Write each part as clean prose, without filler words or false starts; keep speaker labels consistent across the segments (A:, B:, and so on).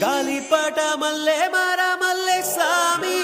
A: గాలిపట మల్లె మర మల్లె సామి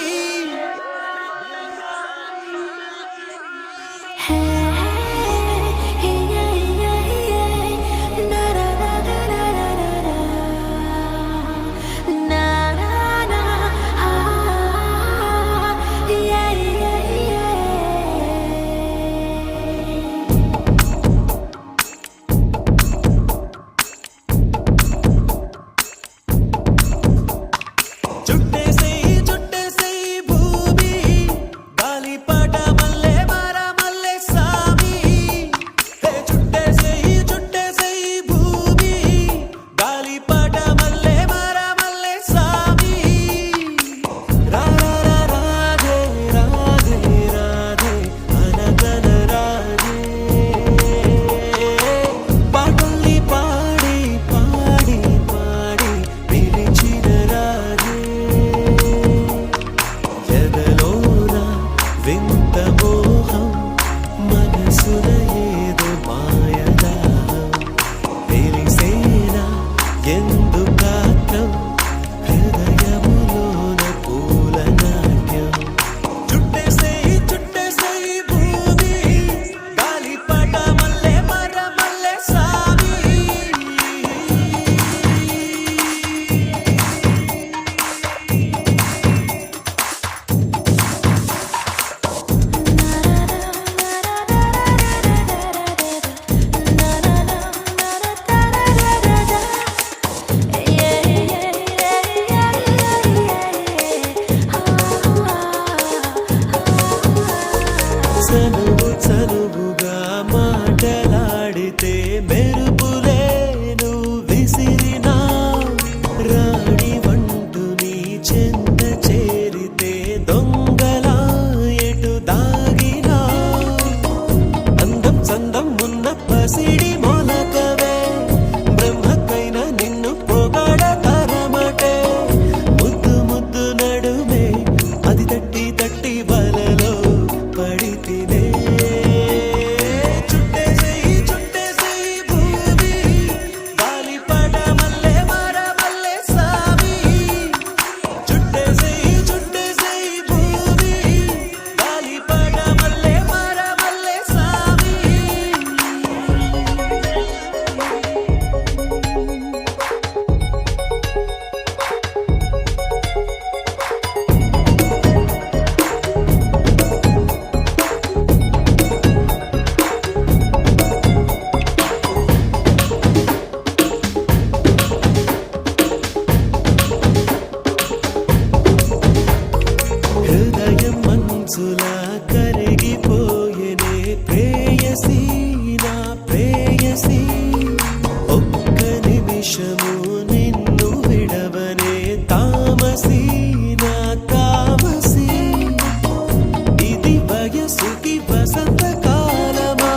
A: చనువుగా మాటలాడితే మెరుపులేను విసిరినా రాణి వంటు నీ చెంత చేరితే దొంగలా ఎటు దాగినా అందం చందం ఉన్న పసిడి మొలకవే బ్రహ్మకైనా నిన్ను పొగడతరమటే ముద్దు ముద్దు నడుమే అది తట్టి తట్టి బలలో పడితినే కరిగిపోయేనే ప్రేయసీ నా ప్రేయసీ ఒక్క నిమిషము నిన్ను విడవనే తామసీ నా తామసీ ఇది వయసుకి వసంత కాలమా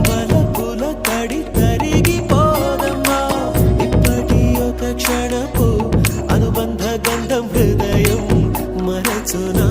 A: బలపుల కడి తరిగిపోదమ్మా ఇప్పటి ఒక క్షణపు అనుబంధ గంధం హృదయం మరచునా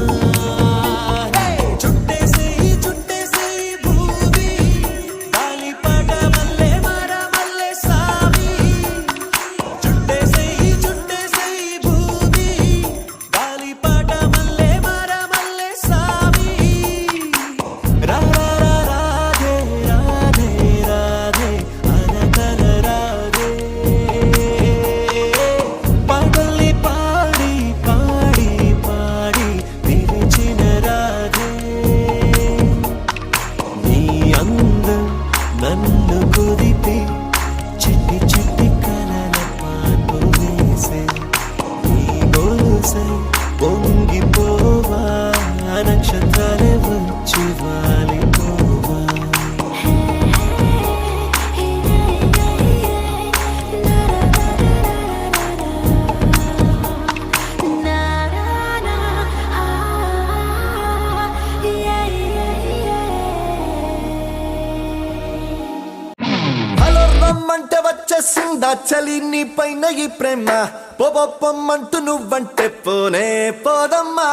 A: నన్ను కుదిపి చిట్టి చిట్టి కలల పాటు వేసే నీ గోసై పొంగిపోవా నక్షత్రాలే వచ్చి వాలిపోవా
B: రమ్మంటే వచ్చేసిందా చలి నీ పైన ఈ ప్రేమ పొమ్మంటూ నువ్వంటే పోనే పోదమ్మా